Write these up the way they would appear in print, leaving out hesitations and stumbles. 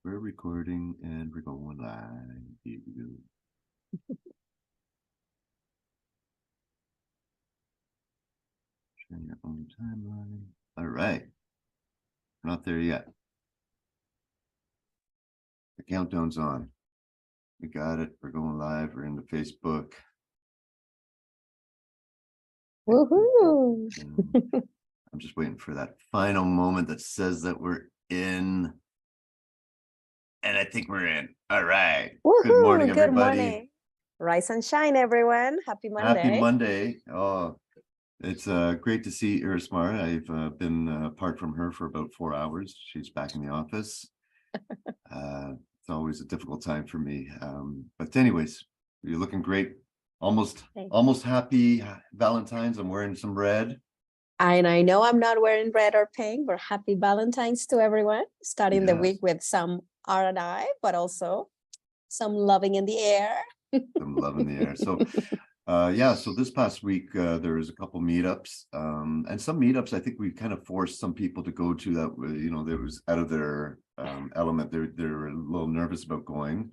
We're recording and we're going live. Here we go. Share your own timeline. All right. We're not there yet. The countdown's on. We got it. We're going live. We're into Facebook. Woohoo! I'm just waiting for that final moment that says that we're in. And I think we're in. All right. Woohoo! Good morning, Good everybody. morning. Rise and shine, everyone. Happy Monday. Happy Monday. Oh, it's great to see Irismar. I've been apart from her for about 4 hours. She's back in the office. It's always a difficult time for me. But anyways, you're looking great. Almost happy Valentine's. I'm wearing some red. And I know I'm not wearing red or pink, but happy Valentine's to everyone. Starting the week with some REI, but also some loving in the air. Some love in the air. So so this past week there was a couple meetups, and some meetups I think we kind of forced some people to go to that, you know, that was out of their element. They're a little nervous about going.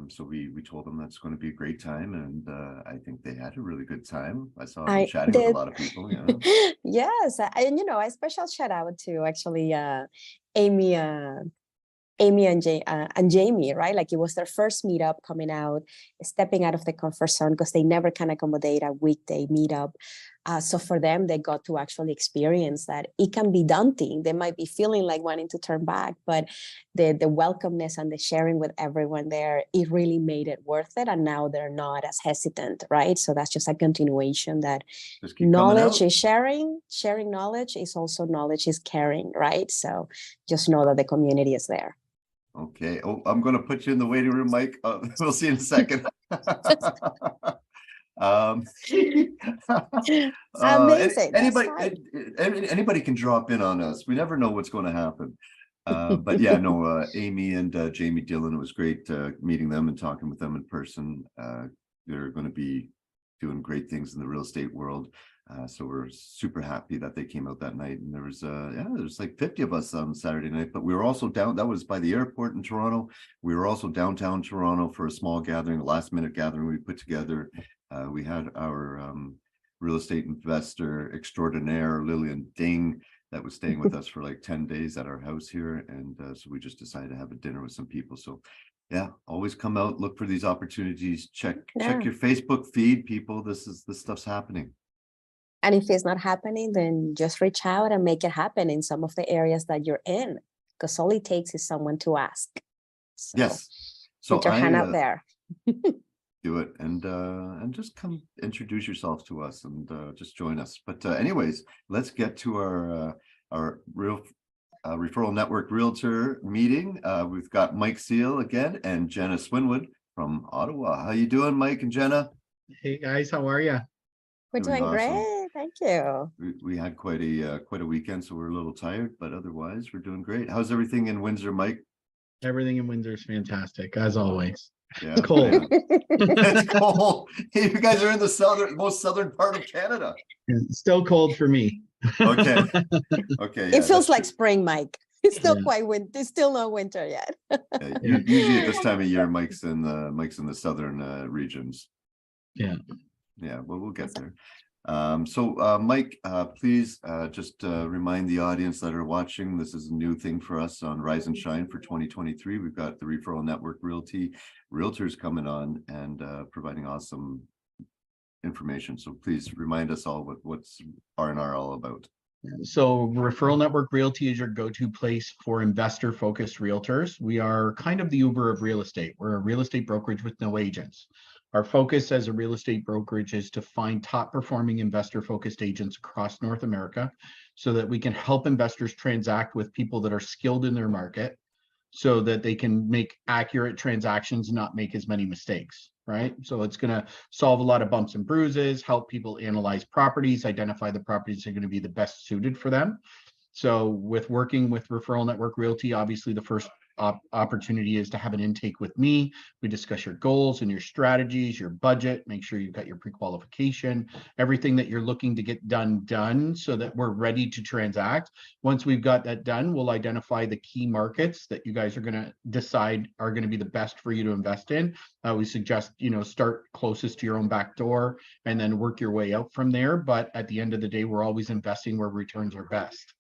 So we told them that's going to be a great time, and I think they had a really good time. I saw them chatting with a lot of people. Yeah. Yes, and you know, a special shout out to actually Amy and Jamie, right? Like it was their first meetup coming out, stepping out of the comfort zone because they never can accommodate a weekday meetup. So for them, they got to actually experience that. It can be daunting. They might be feeling like wanting to turn back, but the welcomeness and the sharing with everyone there, it really made it worth it. And now they're not as hesitant, right? So that's just a continuation that knowledge is sharing knowledge is also knowledge is caring, right? So just know that the community is there. Okay. Oh, I'm going to put you in the waiting room, Mike. We'll see in a second. Amazing. Anybody can drop in on us. We never know what's going to happen. But yeah, no, Amy and Jamie Dillon, it was great meeting them and talking with them in person. They're going to be doing great things in the real estate world. So we're super happy that they came out that night, and there was like 50 of us on Saturday night, but we were also down, that was by the airport in Toronto. We were also downtown Toronto for a small gathering, a last minute gathering we put together. We had our real estate investor extraordinaire, Lillian Ding, that was staying with us for like 10 days at our house here. And so we just decided to have a dinner with some people. So yeah, always come out, look for these opportunities, check your Facebook feed, people. This stuff's happening. And if it's not happening, then just reach out and make it happen in some of the areas that you're in, because all it takes is someone to ask. So yes. So put your hand out there. Do it and just come introduce yourself to us and just join us. But anyways, let's get to our real referral network realtor meeting. We've got Mike Seal again and Jenna Swinwood from Ottawa. How you doing, Mike and Jenna? Hey guys, how are you? We're doing awesome. Great, thank you. We had quite a weekend, so we're a little tired, but otherwise we're doing great. How's everything in Windsor, Mike? Everything in Windsor is fantastic, as always. Yeah, it's cold. Yeah. It's cold. You guys are in the most southern part of Canada. It's still cold for me. Okay. Yeah, it feels like spring, Mike. It's still quite winter. It's still not winter yet. Usually at this time of year, Mike's in the southern regions. Yeah. Yeah, well, we'll get there. So Mike, please just remind the audience that are watching, this is a new thing for us on Rise and Shine for 2023. We've got the Referral Network Realtors coming on and providing awesome information. So please remind us all what's R&R all about. So Referral Network Realty is your go-to place for investor-focused realtors. We are kind of the Uber of real estate. We're a real estate brokerage with no agents. Our focus as a real estate brokerage is to find top performing investor focused agents across North America so that we can help investors transact with people that are skilled in their market so that they can make accurate transactions and not make as many mistakes, right? So it's going to solve a lot of bumps and bruises, help people analyze properties, identify the properties that are going to be the best suited for them. So with working with Referral Network Realty, obviously the first opportunity is to have an intake with me. We discuss your goals and your strategies, your budget, make sure you've got your pre-qualification, everything that you're looking to get done so that we're ready to transact. Once we've got that done, we'll identify the key markets that you guys are going to decide are going to be the best for you to invest in. We suggest, start closest to your own back door and then work your way out from there. But at the end of the day, we're always investing where returns are best.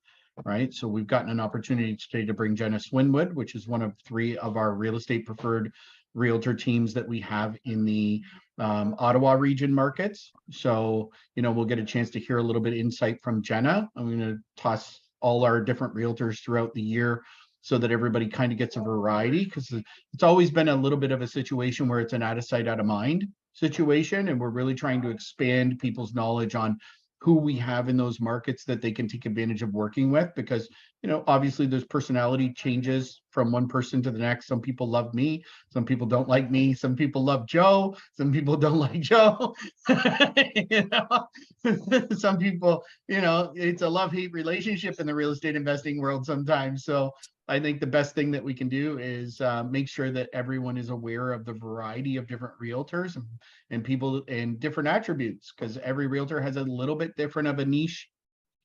Right. So we've gotten an opportunity today to bring Jenna Swinwood, which is one of 3 of our real estate preferred realtor teams that we have in the Ottawa region markets. So, we'll get a chance to hear a little bit of insight from Jenna. I'm going to toss all our different realtors throughout the year so that everybody kind of gets a variety, because it's always been a little bit of a situation where it's an out of sight, out of mind situation. And we're really trying to expand people's knowledge on who we have in those markets that they can take advantage of working with, because, obviously there's personality changes from one person to the next. Some people love me, some people don't like me, some people love Joe, some people don't like Joe. Some people, it's a love-hate relationship in the real estate investing world sometimes. So I think the best thing that we can do is make sure that everyone is aware of the variety of different realtors and people and different attributes, because every realtor has a little bit different of a niche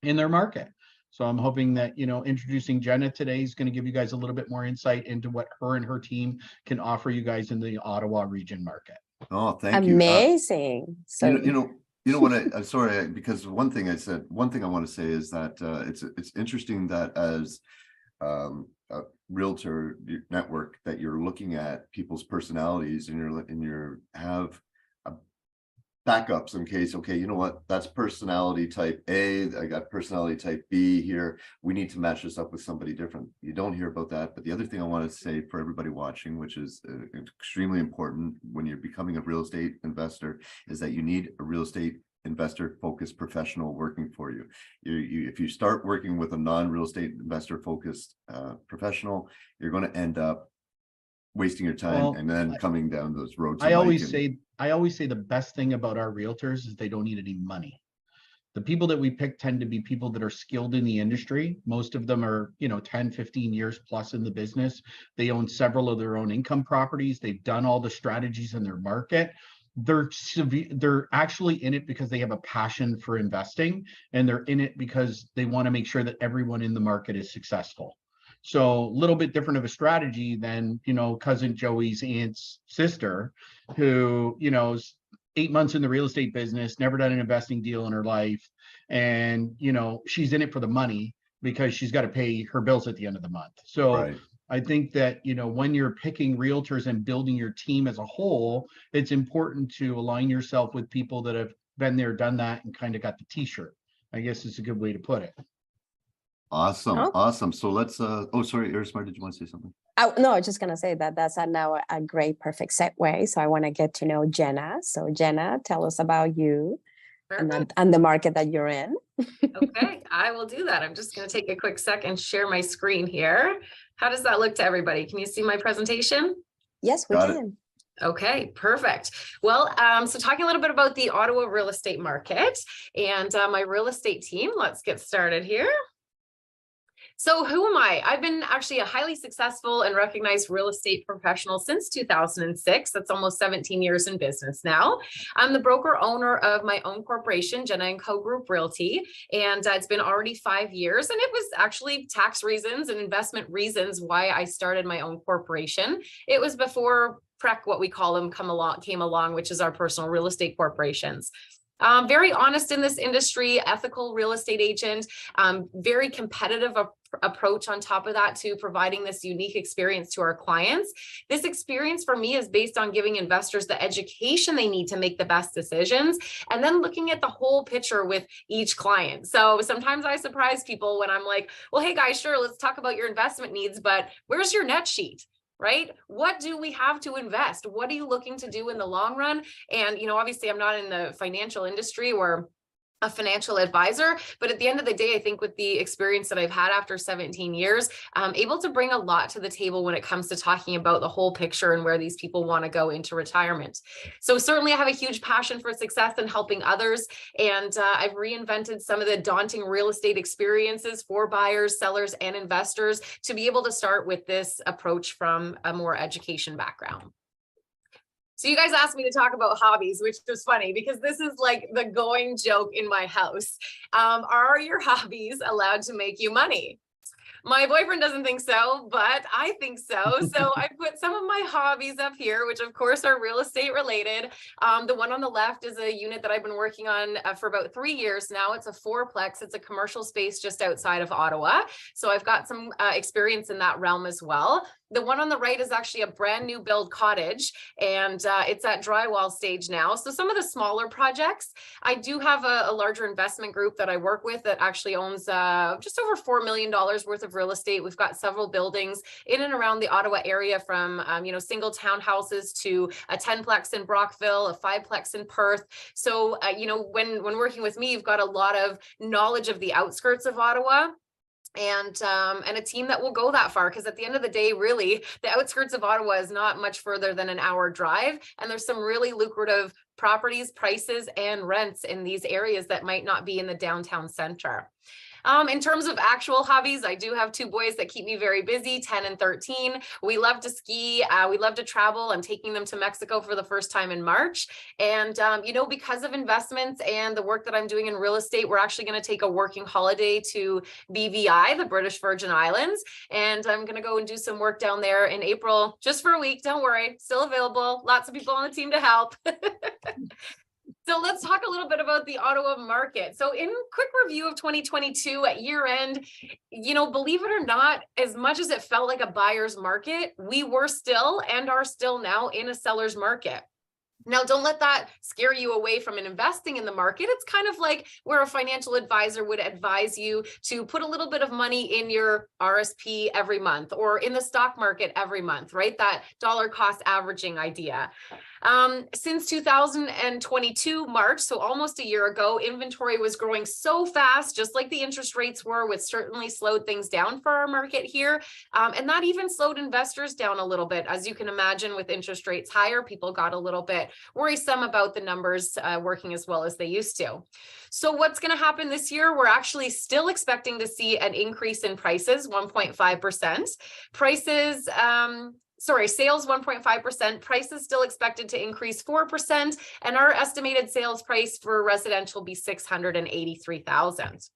in their market. So I'm hoping that, introducing Jenna today is going to give you guys a little bit more insight into what her and her team can offer you guys in the Ottawa region market. Oh, thank you. Amazing. So What I'm sorry, because one thing I want to say is that it's interesting that as a realtor network that you're looking at people's personalities and you have backups in case, okay, you know what, that's personality type A, I got personality type B here, we need to match this up with somebody different. You don't hear about that. But the other thing I want to say for everybody watching, which is extremely important when you're becoming a real estate investor, is that you need a real estate investor focused professional working for you. If you start working with a non-real estate investor focused professional, you're going to end up wasting your time and then coming down those roads. I always say the best thing about our realtors is they don't need any money. The people that we pick tend to be people that are skilled in the industry. Most of them are, 10, 15 years plus in the business. They own several of their own income properties. They've done all the strategies in their market. They're actually in it because they have a passion for investing, and they're in it because they want to make sure that everyone in the market is successful. So a little bit different of a strategy than, cousin Joey's aunt's sister, who, is 8 months in the real estate business, never done an investing deal in her life. And, she's in it for the money because she's got to pay her bills at the end of the month. So right. I think that, when you're picking realtors and building your team as a whole, it's important to align yourself with people that have been there, done that, and kind of got the t-shirt, I guess is a good way to put it. Awesome. So let's sorry, Irismar, did you want to say something? No, I was just gonna say that that's now a great perfect segue. So I want to get to know Jenna. So Jenna, tell us about you and the market that you're in. Okay, I will do that. I'm just going to take a quick sec and share my screen here. How does that look to everybody? Can you see my presentation? Yes, we can. Okay, perfect. Well, so talking a little bit about the Ottawa real estate market and my real estate team. Let's get started here. So who am I? I've been actually a highly successful and recognized real estate professional since 2006. That's almost 17 years in business now. I'm the broker owner of my own corporation, Jenna & Co. Group Realty, and it's been already 5 years. And it was actually tax reasons and investment reasons why I started my own corporation. It was before PREC, what we call them, came along, which is our personal real estate corporations. Very honest in this industry, ethical real estate agent, very competitive approach on top of that to providing this unique experience to our clients. This experience for me is based on giving investors the education they need to make the best decisions, and then looking at the whole picture with each client. So sometimes I surprise people when I'm like, well, hey guys, sure, let's talk about your investment needs, but where's your net sheet? Right? What do we have to invest? What are you looking to do in the long run? And, obviously I'm not in the financial industry where a financial advisor, but at the end of the day, I think with the experience that I've had after 17 years, I'm able to bring a lot to the table when it comes to talking about the whole picture and where these people want to go into retirement. So certainly I have a huge passion for success and helping others. And I've reinvented some of the daunting real estate experiences for buyers, sellers, and investors to be able to start with this approach from a more education background. So you guys asked me to talk about hobbies, which was funny because this is like the going joke in my house. Are your hobbies allowed to make you money? My boyfriend doesn't think so, but I think so. So I put some of my hobbies up here, which of course are real estate related. The one on the left is a unit that I've been working on for about 3 years now. It's a fourplex. It's a commercial space just outside of Ottawa. So I've got some experience in that realm as well. The one on the right is actually a brand new build cottage, and it's at drywall stage now. So some of the smaller projects, I do have a larger investment group that I work with that actually owns just over $4 million worth of real estate. We've got several buildings in and around the Ottawa area, from single townhouses to a 10-plex in Brockville, a 5-plex in Perth. So when working with me, you've got a lot of knowledge of the outskirts of Ottawa. And a team that will go that far, because at the end of the day, really, the outskirts of Ottawa is not much further than an hour drive, and there's some really lucrative properties, prices, and rents in these areas that might not be in the downtown center. In terms of actual hobbies, I do have 2 boys that keep me very busy, 10 and 13. We love to ski. We love to travel. I'm taking them to Mexico for the first time in March. And, because of investments and the work that I'm doing in real estate, we're actually going to take a working holiday to BVI, the British Virgin Islands. And I'm going to go and do some work down there in April, just for a week. Don't worry, still available. Lots of people on the team to help. So let's talk a little bit about the Ottawa market. So in quick review of 2022 at year end, believe it or not, as much as it felt like a buyer's market, we were still and are still now in a seller's market. Now, don't let that scare you away from investing in the market. It's kind of like where a financial advisor would advise you to put a little bit of money in your RSP every month or in the stock market every month, right? That dollar cost averaging idea. Since 2022 March, so almost a year ago, inventory was growing so fast, just like the interest rates were, which certainly slowed things down for our market here. And that even slowed investors down a little bit. As you can imagine, with interest rates higher, people got a little bit worrisome about the numbers working as well as they used to. So what's going to happen this year? We're actually still expecting to see an increase in prices, 1.5%. Sales 1.5%, prices still expected to increase 4%, and our estimated sales price for residential will be $683,000.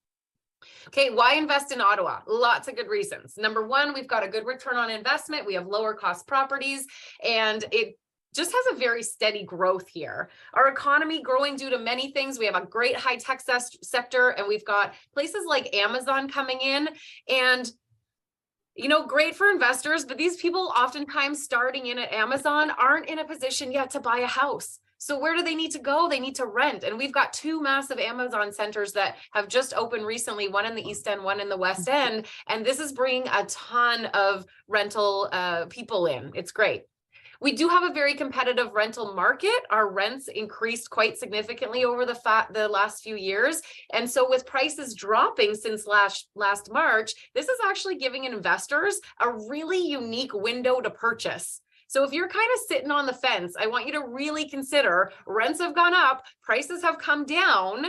Okay, why invest in Ottawa? Lots of good reasons. Number one, we've got a good return on investment. We have lower cost properties, and it just has a very steady growth here. Our economy growing due to many things. We have a great high tech sector, and we've got places like Amazon coming in, and great for investors, but these people oftentimes starting in at Amazon aren't in a position yet to buy a house. So where do they need to go? They need to rent. And we've got 2 massive Amazon centers that have just opened recently, one in the East End, one in the West End. And this is bringing a ton of rental people in. It's great. We do have a very competitive rental market. Our rents increased quite significantly over the last few years. And so with prices dropping since last March, this is actually giving investors a really unique window to purchase. So if you're kind of sitting on the fence, I want you to really consider rents have gone up, prices have come down.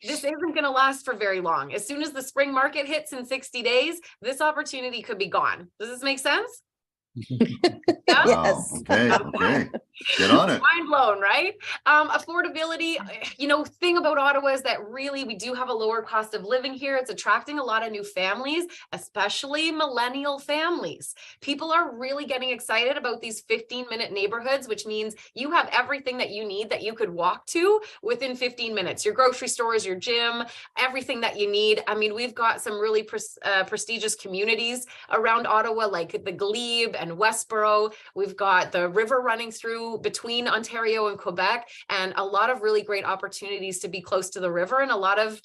This isn't going to last for very long. As soon as the spring market hits in 60 days, this opportunity could be gone. Does this make sense? Yeah? Wow. Yes. Okay. Get on it. Mind blown, right? Affordability, thing about Ottawa is that really we do have a lower cost of living here. It's attracting a lot of new families, especially millennial families. People are really getting excited about these 15-minute neighborhoods, which means you have everything that you need that you could walk to within 15 minutes. Your grocery stores, your gym, everything that you need. I mean, we've got some really prestigious communities around Ottawa, like the Glebe and Westboro. We've got the river running through between Ontario and Quebec, and a lot of really great opportunities to be close to the river and a lot of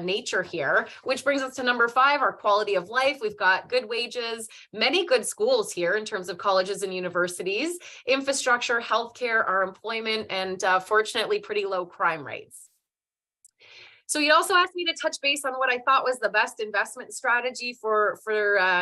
nature here, which brings us to number 5, our quality of life. We've got good wages, many good schools here in terms of colleges and universities, infrastructure, healthcare, our employment, and fortunately pretty low crime rates. So you also asked me to touch base on what I thought was the best investment strategy for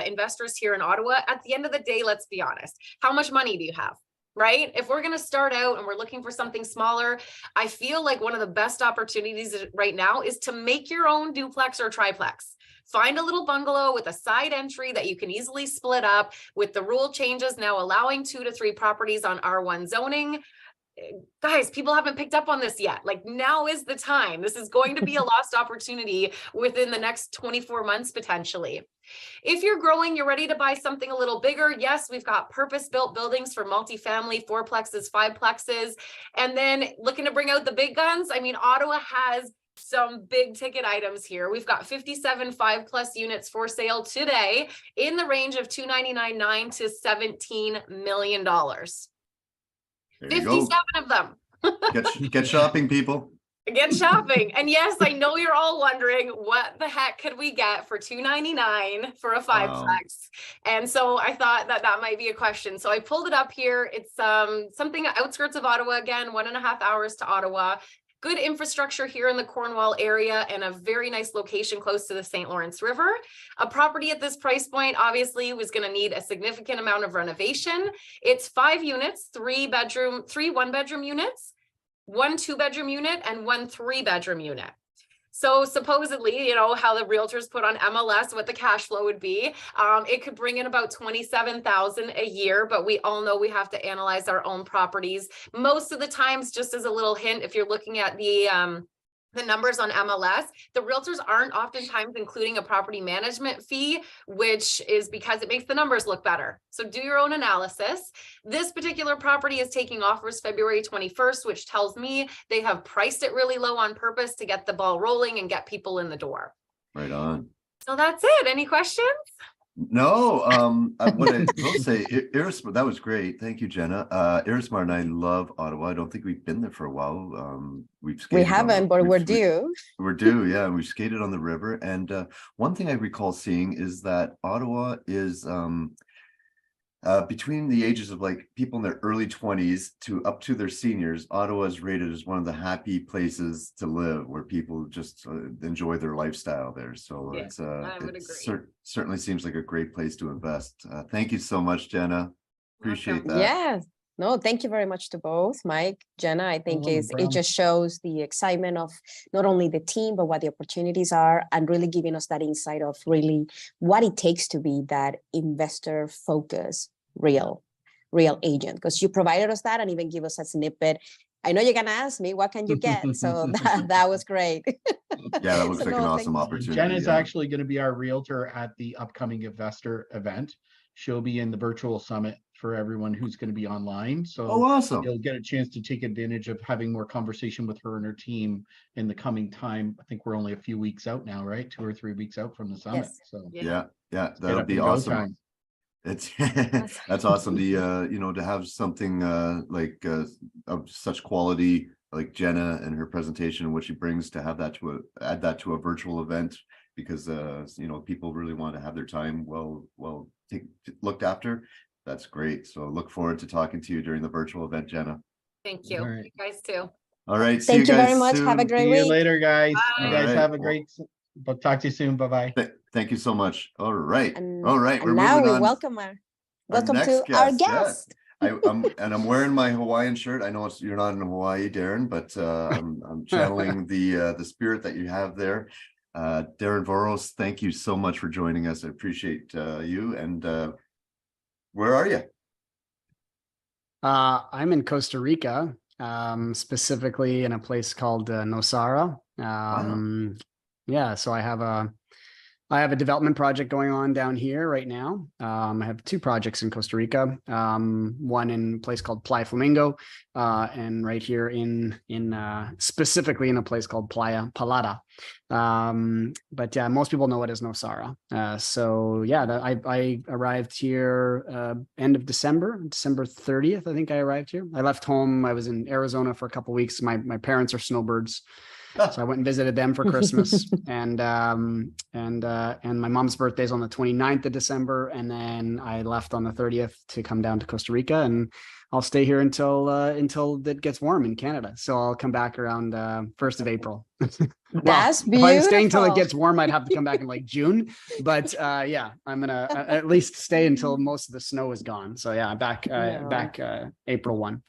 investors here in Ottawa. At the end of the day, let's be honest. How much money do you have? Right? If we're going to start out and we're looking for something smaller, I feel like one of the best opportunities right now is to make your own duplex or triplex. Find a little bungalow with a side entry that you can easily split up. With the rule changes now allowing 2 to 3 properties on R1 zoning. Guys, people haven't picked up on this yet. Like, now is the time. This is going to be a lost opportunity within the next 24 months, potentially. If you're growing, you're ready to buy something a little bigger. Yes, we've got purpose-built buildings for multifamily, 4plexes, 5plexes, and then looking to bring out the big guns. I mean, Ottawa has some big ticket items here. We've got 57 5+ units for sale today in the range of $299,900 to $17 million. There you 57 go. of them. Get shopping, people. Get shopping. And yes, I know you're all wondering, what the heck could we get for $299 for a 5plex? Wow. And so I thought that that might be a question. So I pulled it up here. It's something outskirts of Ottawa, again, 1.5 hours to Ottawa. Good infrastructure here in the Cornwall area and a very nice location close to the St. Lawrence River. A property at this price point obviously was going to need a significant amount of renovation. It's 5 units, 3 1-bedroom units, 1 2-bedroom unit, and 1 3-bedroom unit. So supposedly, you know, how the realtors put on MLS what the cash flow would be. It could bring in about $27,000 a year, but we all know we have to analyze our own properties. Most of the times, just as a little hint, if you're looking at the numbers on MLS, the realtors aren't oftentimes including a property management fee, which is because it makes the numbers look better. So do your own analysis. This particular property is taking offers February 21st, which tells me they have priced it really low on purpose to get the ball rolling and get people in the door. Right on. So that's it. Any questions? No, what I will say, Irismar, that was great. Thank you, Jenna. Irismar and I love Ottawa. I don't think we've been there for a while. We skated haven't, but we're due. We're due, yeah. We've skated on the river. And one thing I recall seeing is that Ottawa is between the ages of like people in their early 20s to up to their seniors, Ottawa is rated as one of the happy places to live, where people just enjoy their lifestyle there. So Yeah, I would agree. Certainly seems like a great place to invest. Thank you so much, Jenna. Appreciate that. Yeah. No, thank you very much to both, Mike, Jenna. I think no it problem. just shows the excitement of not only the team, but what the opportunities are, and really giving us that insight of really what it takes to be that investor focused, real agent. Because you provided us that and even give us a snippet. I know you're gonna ask me, what can you get? So that was great. Yeah, that looks So like an no, awesome thank opportunity. Jen is yeah. actually going to be our realtor at the upcoming investor event. She'll be in the virtual summit for everyone who's going to be online. So Oh, awesome. you'll get a chance to take advantage of having more conversation with her and her team in the coming time. I think we're only a few weeks out now, right? 2 or 3 weeks out from the summit. Yes. So Yeah, get that'll up be and go awesome. time. It's that's awesome. The you know, to have something like of such quality like Jenna and her presentation and what she brings, to have that to add that to a virtual event, because you know, people really want to have their time well looked after. That's great. So look forward to talking to you during the virtual event, Jenna. Thank you. All right. You guys too. All right. See Thank you guys very much. Have a soon. great See you week. later, guys. Bye. You guys All right. have a great. Talk to you soon. Bye-bye. Thank you so much. All right. And, All right. and We're now moving we on. welcome to next our guest, yeah. guest. I'm wearing my Hawaiian shirt. I know you're not in Hawaii, Darren, but I'm channeling the spirit that you have there. Darren Voros, thank you so much for joining us. I appreciate you. And where are you? I'm in Costa Rica, specifically in a place called Nosara. Wow. Yeah, so I have a development project going on down here right now. I have 2 projects in Costa Rica, one in a place called Playa Flamingo, and right here in specifically in a place called Playa Palada. But yeah, most people know it as Nosara. So yeah, I arrived here end of December 30th. I think I arrived here. I left home. I was in Arizona for a couple of weeks. My parents are snowbirds. So I went and visited them for Christmas, and my mom's birthday is on the 29th of December. And then I left on the 30th to come down to Costa Rica, and I'll stay here until it gets warm in Canada. So I'll come back around 1st of April. That's If I'm staying till it beautiful. gets warm, I'd have to come back in like June. But yeah, I'm gonna at least stay until most of the snow is gone. So yeah, back April 1.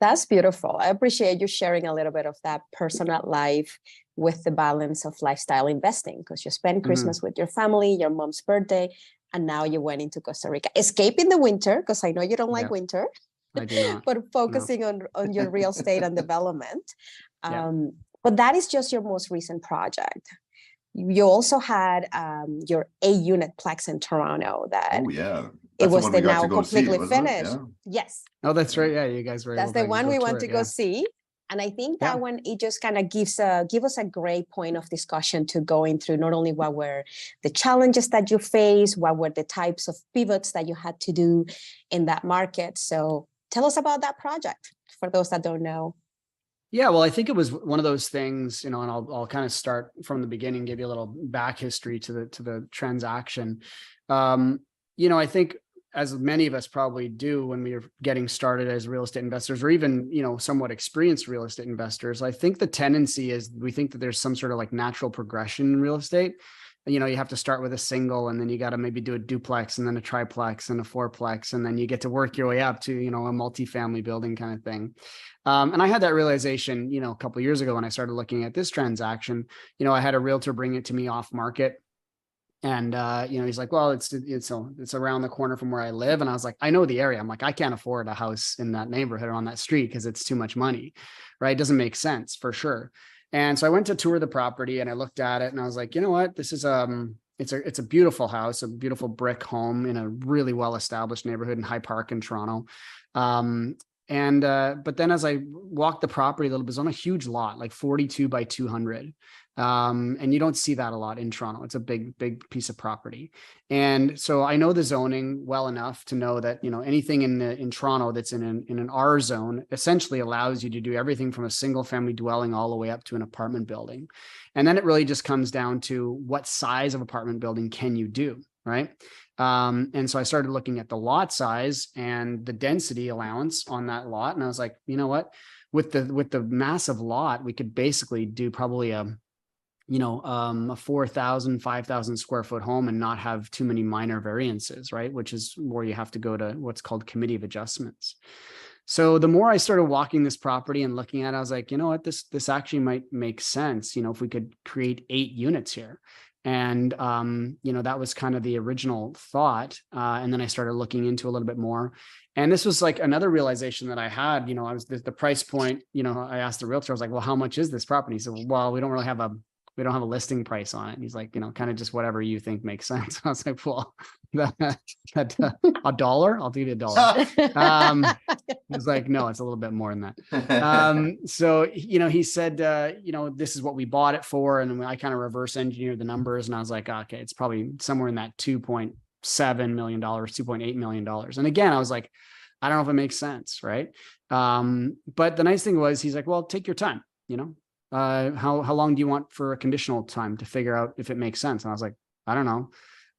That's beautiful. I appreciate you sharing a little bit of that personal life with the balance of lifestyle investing, because you spent Christmas with your family, your mom's birthday, and now you went into Costa Rica, escaping the winter, because I know you don't like winter, I do not. but focusing on your real estate and development. Yeah. But that is just your most recent project. You also had your 8-unit plex in Toronto that Oh yeah. it was one we the got now to go see, completely wasn't it? finished. Yeah. Yes. Oh, that's right. Yeah, you guys were. That's the one we want to go see. And I think that Yeah. one, it just kind of give us a great point of discussion to going through not only what were the challenges that you face, what were the types of pivots that you had to do in that market. So tell us about that project for those that don't know. Yeah, well, I think it was one of those things, and I'll kind of start from the beginning, give you a little back history to the transaction. I think as many of us probably do when we are getting started as real estate investors, or even, somewhat experienced real estate investors, I think the tendency is we think that there's some sort of like natural progression in real estate. You have to start with a single, and then you got to maybe do a duplex, and then a triplex and a fourplex, and then you get to work your way up to, a multifamily building kind of thing. And I had that realization, a couple of years ago when I started looking at this transaction. I had a realtor bring it to me off market. And, he's like, well, it's around the corner from where I live. And I was like, I know the area. I'm like, I can't afford a house in that neighborhood or on that street because it's too much money, right? It doesn't make sense for sure. And so I went to tour the property and I looked at it and I was like, you know what, this is, it's a beautiful house, a beautiful brick home in a really well-established neighborhood in High Park in Toronto. But then as I walked the property a little bit, it was on a huge lot, like 42 by 200. And you don't see that a lot in Toronto. It's a big piece of property. And so I know the zoning well enough to know that, anything in Toronto that's in an R zone essentially allows you to do everything from a single family dwelling all the way up to an apartment building. And then it really just comes down to what size of apartment building can you do, right? And so I started looking at the lot size and the density allowance on that lot. And I was like, you know what, with the massive lot, we could basically do probably a 4,000, 5,000 square foot home and not have too many minor variances, right? Which is where you have to go to what's called committee of adjustments. So the more I started walking this property and looking at it, I was like, you know what, this actually might make sense. If we could create 8 units here. And, that was kind of the original thought. And then I started looking into a little bit more. And this was like another realization that I had, I was the price point, I asked the realtor, I was like, well, how much is this property? He said, well, we don't have a listing price on it. And he's like, kind of just whatever you think makes sense. I was like, well, $1, I'll give you $1. He was like, no, it's a little bit more than that. So, he said, this is what we bought it for. And I kind of reverse engineered the numbers and I was like, okay, it's probably somewhere in that $2.7 million, $2.8 million. And again, I was like, I don't know if it makes sense. Right. But the nice thing was, he's like, well, take your time, how long do you want for a conditional time to figure out if it makes sense? And I was like, I don't know.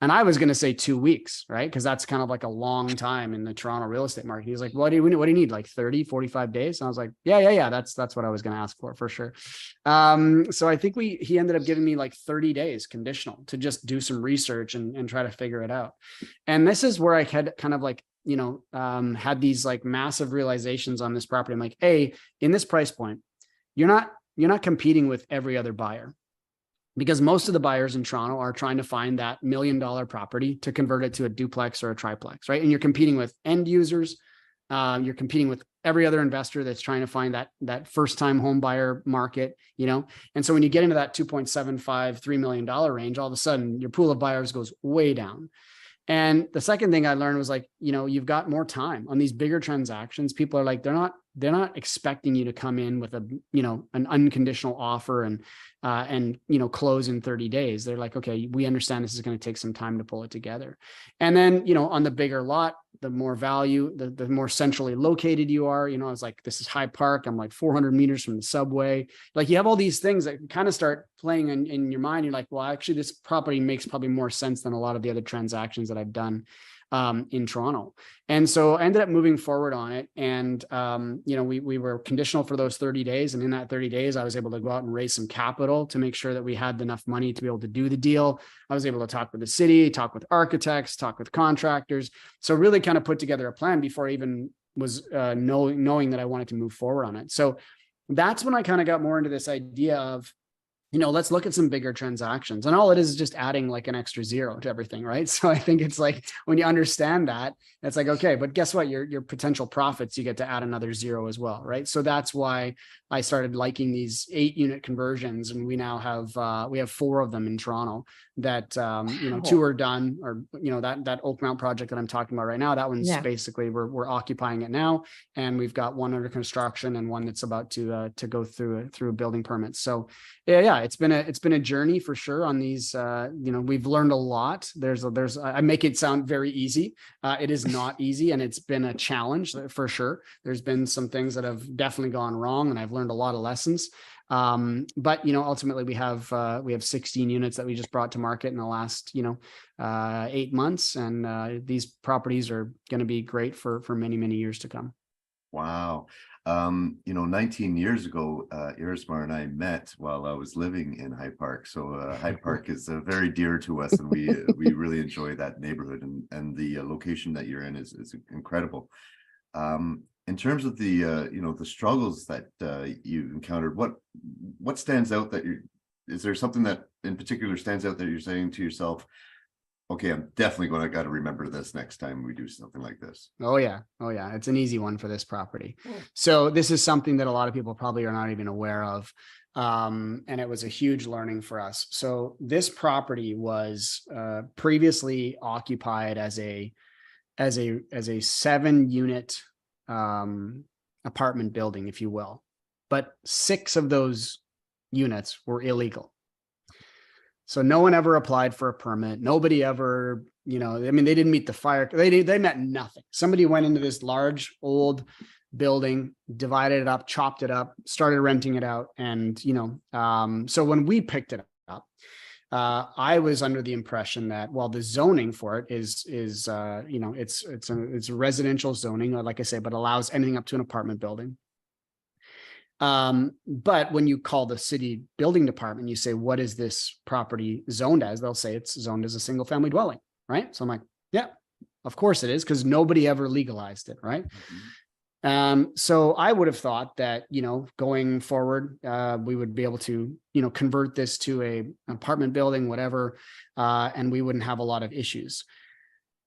And I was going to say 2 weeks, right? Because that's kind of like a long time in the Toronto real estate market. He's like, what do you need? Like 30, 45 days? And I was like, yeah. That's what I was going to ask for sure. So I think he ended up giving me like 30 days conditional to just do some research and try to figure it out. And this is where I had kind of like, had these like massive realizations on this property. I'm like, in this price point, you're not competing with every other buyer, because most of the buyers in Toronto are trying to find that $1 million property to convert it to a duplex or a triplex, right? And you're competing with end users. You're competing with every other investor that's trying to find that first-time home buyer market, And so when you get into that $2.75, $3 million range, all of a sudden your pool of buyers goes way down. And the second thing I learned was like, you've got more time on these bigger transactions. People are like, they're not expecting you to come in with an unconditional offer and close in 30 days. They're like, okay, we understand this is going to take some time to pull it together. And then, on the bigger lot, the more value, the more centrally located you are, I was like, this is High Park. I'm like 400 meters from the subway. Like you have all these things that kind of start playing in your mind. You're like, well, actually this property makes probably more sense than a lot of the other transactions that I've done. in Toronto. And so I ended up moving forward on it. And, we were conditional for those 30 days. And in that 30 days, I was able to go out and raise some capital to make sure that we had enough money to be able to do the deal. I was able to talk with the city, talk with architects, talk with contractors. So really kind of put together a plan before I even was knowing that I wanted to move forward on it. So that's when I kind of got more into this idea of, let's look at some bigger transactions. And all it is just adding like an extra zero to everything, right? So I think it's like, when you understand that, it's like, okay, but guess what? Your potential profits, you get to add another zero as well, right? So that's why I started liking these 8-unit conversions. And we now have, we have 4 of them in Toronto that, 2 are done, or, that Oakmount project that I'm talking about right now, that one's basically, we're occupying it now. And we've got one under construction and one that's about to go through a building permit. So yeah, it's been a journey for sure on these. We've learned a lot. I make it sound very easy. It is not easy, and it's been a challenge for sure. There's been some things that have definitely gone wrong, and I've learned a lot of lessons. But ultimately we have 16 units that we just brought to market in the last 8 months, and these properties are going to be great for many, many years to come. Wow. 19 years ago, Irismar and I met while I was living in High Park. So High Park is very dear to us, and we really enjoy that neighborhood, and the location that you're in is incredible. In terms of the the struggles that you've encountered, what stands out is there something that in particular stands out that you're saying to yourself, okay, I'm definitely got to remember this next time we do something like this? Oh yeah. It's an easy one for this property. So this is something that a lot of people probably are not even aware of. And it was a huge learning for us. So this property was previously occupied as a 7-unit apartment building, if you will, but 6 of those units were illegal. So no one ever applied for a permit. Nobody ever, they didn't meet the fire. They met nothing. Somebody went into this large old building, divided it up, chopped it up, started renting it out. And, so when we picked it up, I was under the impression that, well, the zoning for it is it's a residential zoning, like I say, but allows anything up to an apartment building. But when you call the city building department, you say, what is this property zoned as? They'll say it's zoned as a single family dwelling, right? So I'm like, yeah, of course it is, because nobody ever legalized it, right? So I would have thought that, going forward, we would be able to, convert this to an apartment building, whatever, and we wouldn't have a lot of issues.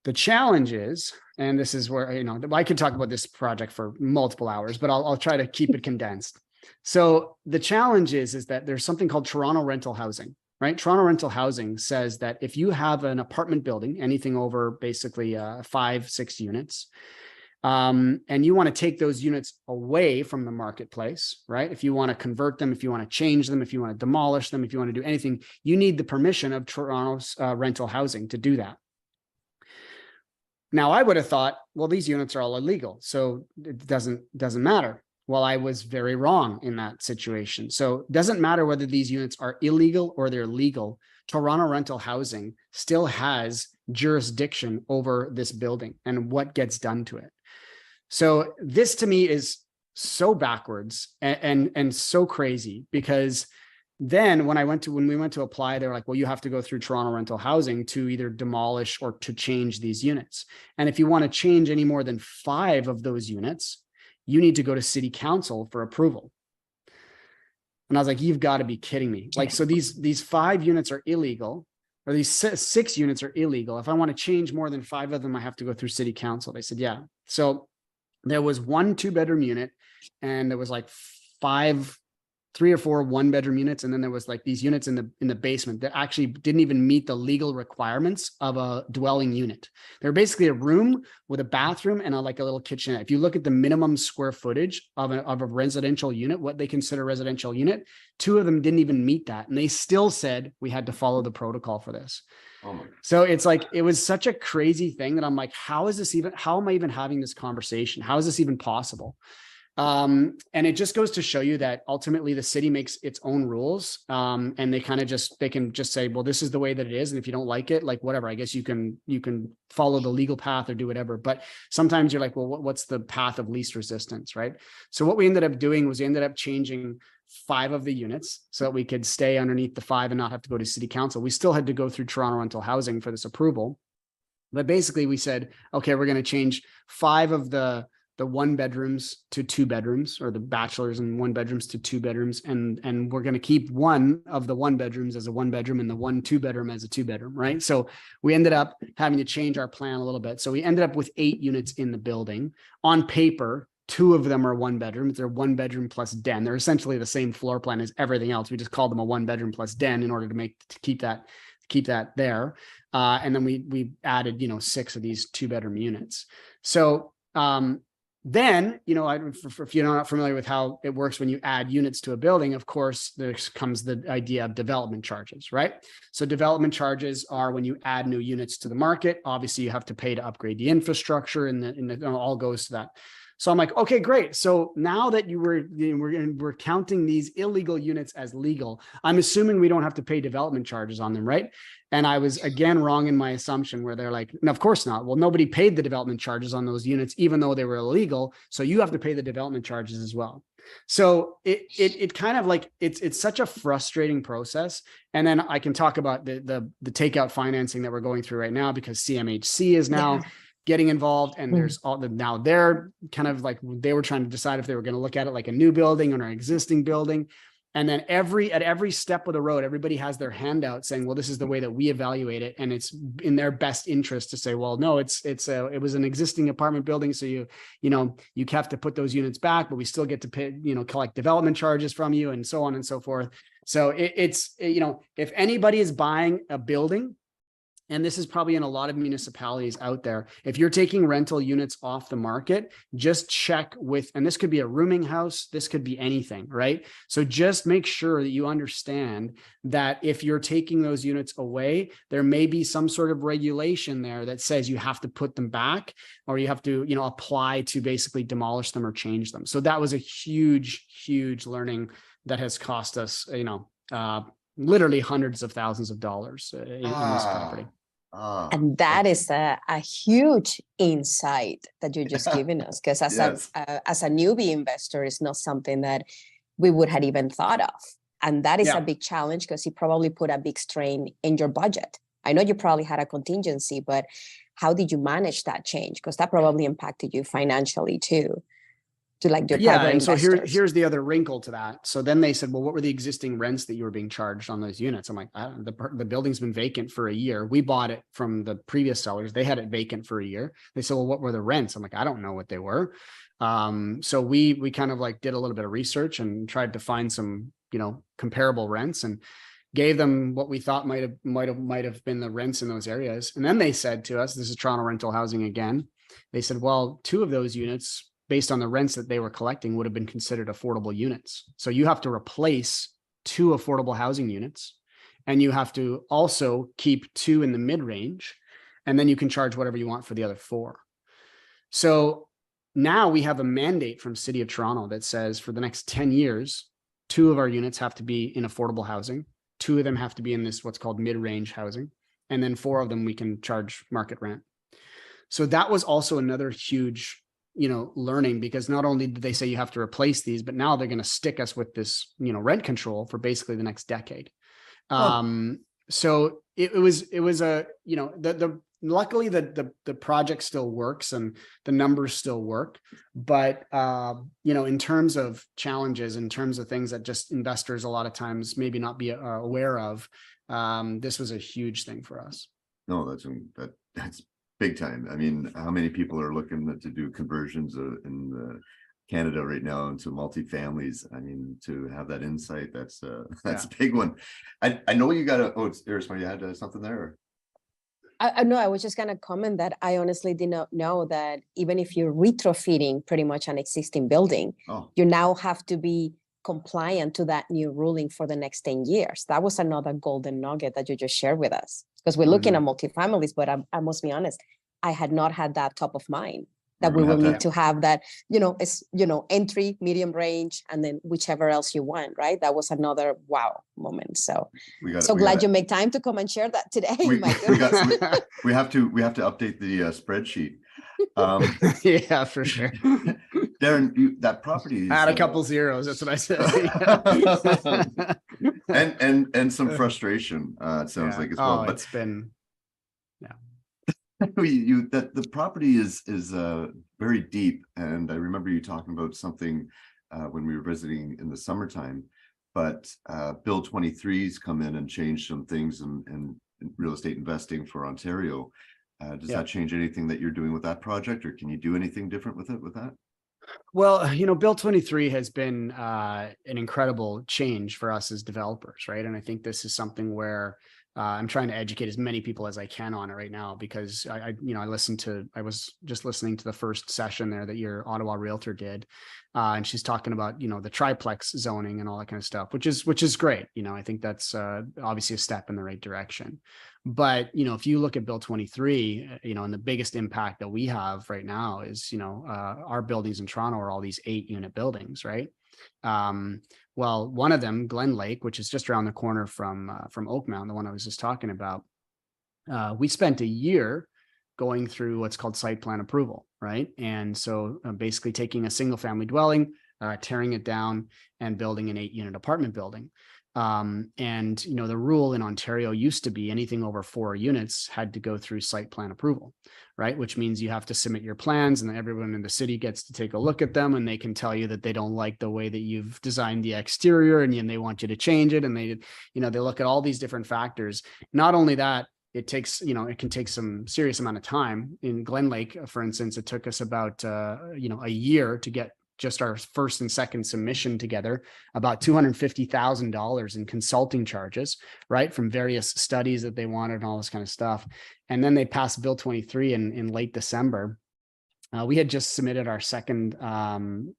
The challenge is, and this is where, I could talk about this project for multiple hours, but I'll try to keep it condensed. So the challenge is that there's something called Toronto rental housing, right? Toronto rental housing says that if you have an apartment building, anything over basically 5-6 units, and you want to take those units away from the marketplace, right? If you want to convert them, if you want to change them, if you want to demolish them, if you want to do anything, you need the permission of Toronto's rental housing to do that. Now, I would have thought, well, these units are all illegal, so it doesn't matter. Well, I was very wrong in that situation. So it doesn't matter whether these units are illegal or they're legal. Toronto rental housing still has jurisdiction over this building and what gets done to it. So this to me is so backwards and so crazy, because then when we went to apply, they were like, well, you have to go through Toronto rental housing to either demolish or to change these units. And if you want to change any more than 5 of those units, you need to go to city council for approval. And I was like, you've got to be kidding me. Like, so these 5 units are illegal, or these 6 units are illegal. If I want to change more than 5 of them, I have to go through city council. They said, yeah. So there was 1 2-bedroom unit, and there was like 3 or 4 1-bedroom units. And then there was like these units in the basement that actually didn't even meet the legal requirements of a dwelling unit. They're basically a room with a bathroom and like a little kitchenette. If you look at the minimum square footage of a residential unit, what they consider a residential unit, 2 of them didn't even meet that. And they still said we had to follow the protocol for this. Oh my. So it's like, it was such a crazy thing that I'm like, how am I even having this conversation? How is this even possible? And it just goes to show you that ultimately the city makes its own rules. And they can just say, well, this is the way that it is. And if you don't like it, like whatever, I guess you can follow the legal path or do whatever. But sometimes you're like, well, what's the path of least resistance, right? So what we ended up doing was we ended up changing 5 of the units so that we could stay underneath the 5 and not have to go to city council. We still had to go through Toronto Rental Housing for this approval. But basically we said, okay, we're going to change 5 of the 1 bedrooms to 2 bedrooms, or the bachelors and 1 bedrooms to 2 bedrooms. And we're going to keep 1 of the 1 bedrooms as a 1 bedroom and the 1 2 bedroom as a 2 bedroom, right? So we ended up having to change our plan a little bit. So we ended up with 8 units in the building. On paper, 2 of them are 1 bedrooms. They're 1 bedroom plus den. They're essentially the same floor plan as everything else. We just called them a 1 bedroom plus den in order to keep that there. And then we added, 6 of these 2 bedroom units. So, then, if you're not familiar with how it works when you add units to a building, of course, there comes the idea of development charges, right? So development charges are when you add new units to the market. Obviously, you have to pay to upgrade the infrastructure, and it all goes to that. So I'm like, okay, great. So now that we're counting these illegal units as legal, I'm assuming we don't have to pay development charges on them, right? And I was again wrong in my assumption, where they're like, no, of course not. Well, nobody paid the development charges on those units, even though they were illegal. So you have to pay the development charges as well. So it kind of like, it's such a frustrating process. And then I can talk about the takeout financing that we're going through right now, because CMHC is now getting involved, and there's now they're kind of like, they were trying to decide if they were going to look at it like a new building or an existing building. And then at every step of the road, everybody has their hand out saying, well, this is the way that we evaluate it. And it's in their best interest to say, well, no, it was an existing apartment building. So you have to put those units back, but we still get to pay, collect development charges from you, and so on and so forth. So it's if anybody is buying a building, and this is probably in a lot of municipalities out there, if you're taking rental units off the market, just check with, and this could be a rooming house, this could be anything, right? So just make sure that you understand that if you're taking those units away, there may be some sort of regulation there that says you have to put them back, or you have to, apply to basically demolish them or change them. So that was a huge, huge learning that has cost us, literally hundreds of thousands of dollars in this property. And that is a huge insight that you're just giving us, because as a newbie investor, it's not something that we would have even thought of. And that is a big challenge, because you probably put a big strain in your budget. I know you probably had a contingency, but how did you manage that change? Because that probably impacted you financially too. To like your private and so investors. here's the other wrinkle to that. So then they said, well, what were the existing rents that you were being charged on those units? I'm like, the building's been vacant for a year. We bought it from the previous sellers. They had it vacant for a year. They said, well, what were the rents? I'm like, I don't know what they were. So we kind of like did a little bit of research and tried to find some, comparable rents, and gave them what we thought might have been the rents in those areas. And then they said to us, this is Toronto Rental Housing again. They said, well, 2 of those units, based on the rents that they were collecting, would have been considered affordable units. So you have to replace 2 affordable housing units, and you have to also keep 2 in the mid-range, and then you can charge whatever you want for the other 4. So now we have a mandate from City of Toronto that says for the next 10 years, 2 of our units have to be in affordable housing. 2 of them have to be in this, what's called mid-range housing. And then 4 of them, we can charge market rent. So that was also another huge learning, because not only did they say you have to replace these, but now they're going to stick us with this, rent control for basically the next decade. So it was a, luckily the project still works and the numbers still work, but in terms of challenges, in terms of things that just investors a lot of times maybe not be aware of, this was a huge thing for us. No, that's big time. I mean, how many people are looking to do conversions in Canada right now into multifamilies? I mean, to have that insight, that's a big one. I know you got it's Irismar, you had something there. No, I was just going to comment that I honestly did not know that even if you're retrofitting pretty much an existing building, you now have to be compliant to that new ruling for the next 10 years. That was another golden nugget that you just shared with us, because we're looking at multifamilies, but I must be honest, I had not had that top of mind. that We're we gonna will have need to have that, it's, entry, medium range, and then whichever else you want, right? That was another wow moment. So, We got so glad you make time to come and share that today. My goodness. we have to update the spreadsheet. Yeah, for sure. Darren, that property is, Add a couple zeros. That's what I said. and some frustration. It sounds Yeah. like as well. Oh, But it's been, that the property is very deep, and I remember you talking about something when we were visiting in the summertime. But Bill 23's come in and changed some things in real estate investing for Ontario. Does that change anything that you're doing with that project, or can you do anything different with that? well, Bill 23 has been an incredible change for us as developers, right? And I think this is something where I'm trying to educate as many people as I can on it right now, because I was just listening to the first session there that your Ottawa realtor did. And she's talking about, the triplex zoning and all that kind of stuff, which is great. I think that's obviously a step in the right direction. But, if you look at Bill 23, and the biggest impact that we have right now is, our buildings in Toronto are all these 8-unit buildings, right? Well, one of them, Glen Lake, which is just around the corner from Oakmount, the one I was just talking about, we spent a year going through what's called site plan approval, right? And so basically taking a single family dwelling, tearing it down and building an 8-unit apartment building. And the rule in Ontario used to be anything over 4 units had to go through site plan approval, right? Which means you have to submit your plans, and then everyone in the city gets to take a look at them, and they can tell you that they don't like the way that you've designed the exterior, and they want you to change it. And they look at all these different factors. Not only that, it takes, it can take some serious amount of time. In Glen Lake, for instance, it took us about, a year to get just our first and second submission together, about $250,000 in consulting charges, right? From various studies that they wanted and all this kind of stuff. And then they passed Bill 23 in late December. We had just submitted our second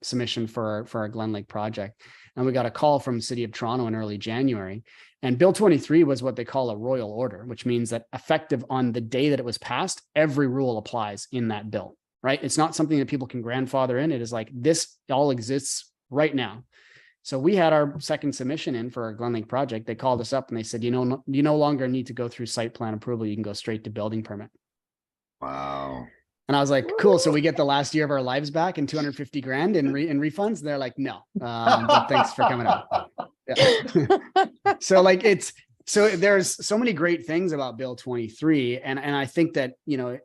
submission for our Glen Lake project. And we got a call from the City of Toronto in early January. And Bill 23 was what they call a royal order, which means that effective on the day that it was passed, every rule applies in that bill. Right? It's not something that people can grandfather in. It is like, this all exists right now. So we had our second submission in for our Glen Lake project. They called us up and they said, you no longer need to go through site plan approval. You can go straight to building permit. Wow. And I was like, cool. So we get the last year of our lives back and 250 grand in refunds. And they're like, no, but thanks for coming out. Yeah. So there's so many great things about Bill 23. And I think that,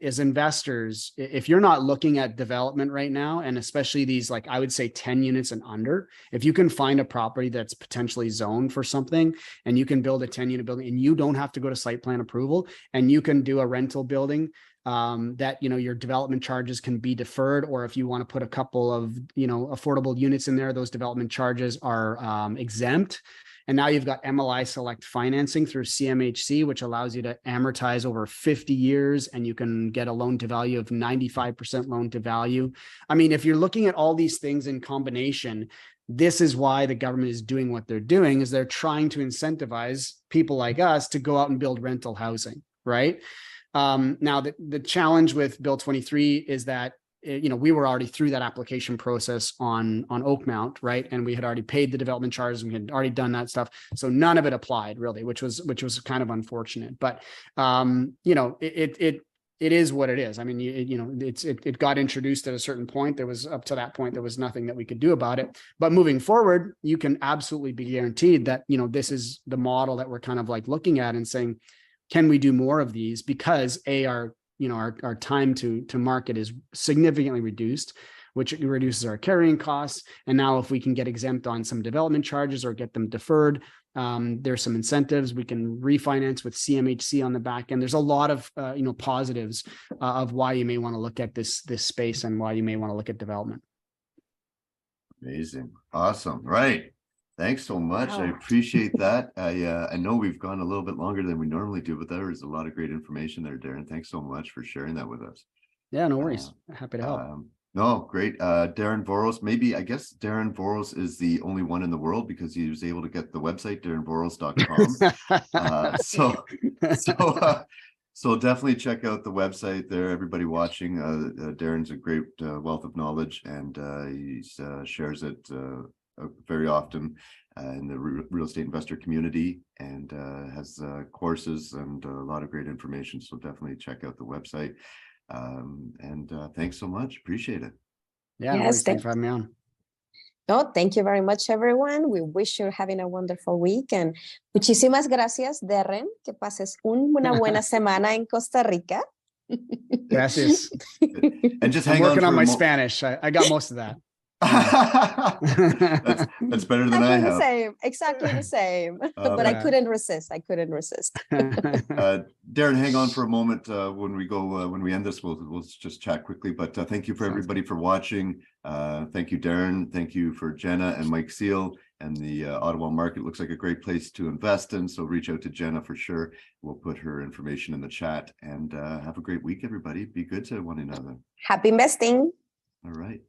as investors, if you're not looking at development right now, and especially these, like, I would say 10 units and under, if you can find a property that's potentially zoned for something, and you can build a 10-unit building and you don't have to go to site plan approval, and you can do a rental building, that, your development charges can be deferred, or if you want to put a couple of, affordable units in there, those development charges are exempt. And now you've got MLI Select financing through CMHC, which allows you to amortize over 50 years, and you can get a loan to value of 95% loan to value. I mean, if you're looking at all these things in combination, this is why the government is doing what they're doing, is they're trying to incentivize people like us to go out and build rental housing, right? Now, the challenge with Bill 23 is that, we were already through that application process on Oakmount, right? And we had already paid the development charges, and we had already done that stuff. So none of it applied really, which was kind of unfortunate. But it is what it is. I mean, it got introduced at a certain point. There was, up to that point, there was nothing that we could do about it. But moving forward, you can absolutely be guaranteed that, this is the model that we're kind of like looking at and saying, can we do more of these? Because our time to market is significantly reduced, which reduces our carrying costs. And now if we can get exempt on some development charges or get them deferred, there's some incentives. We can refinance with CMHC on the back end. There's a lot of, positives of why you may want to look at this space and why you may want to look at development. Amazing. Awesome. Right. Thanks so much. Wow. I appreciate that. I know we've gone a little bit longer than we normally do, but there is a lot of great information there, Darren. Thanks so much for sharing that with us. Yeah, no worries. Happy to help. No, great. Darren Voros, I guess Darren Voros is the only one in the world because he was able to get the website, darrenvoros.com. So definitely check out the website there, everybody watching. Darren's a great wealth of knowledge, and he shares it very often in the real estate investor community, and has courses and a lot of great information. So definitely check out the website. And thanks so much. Appreciate it. Yeah, no Yes, worries. Thanks for having me on. No, thank you very much, everyone. We wish you're having a wonderful week. And muchísimas gracias, Darren. Que pases una buena semana en Costa Rica. Gracias. And just I'm hang on working for on a my mo- Spanish. I got most of that. that's better than I Exactly the have. same. Exactly the same. But I Yeah. couldn't resist. I couldn't resist. Darren, hang on for a moment. When we end this, we'll just chat quickly. But thank you for Sounds everybody for watching. Thank you, Darren. Thank you for Jenna and Mike Seal. And the Ottawa market looks like a great place to invest in. So reach out to Jenna for sure. We'll put her information in the chat. And have a great week, everybody. Be good to one another. Happy investing. All right.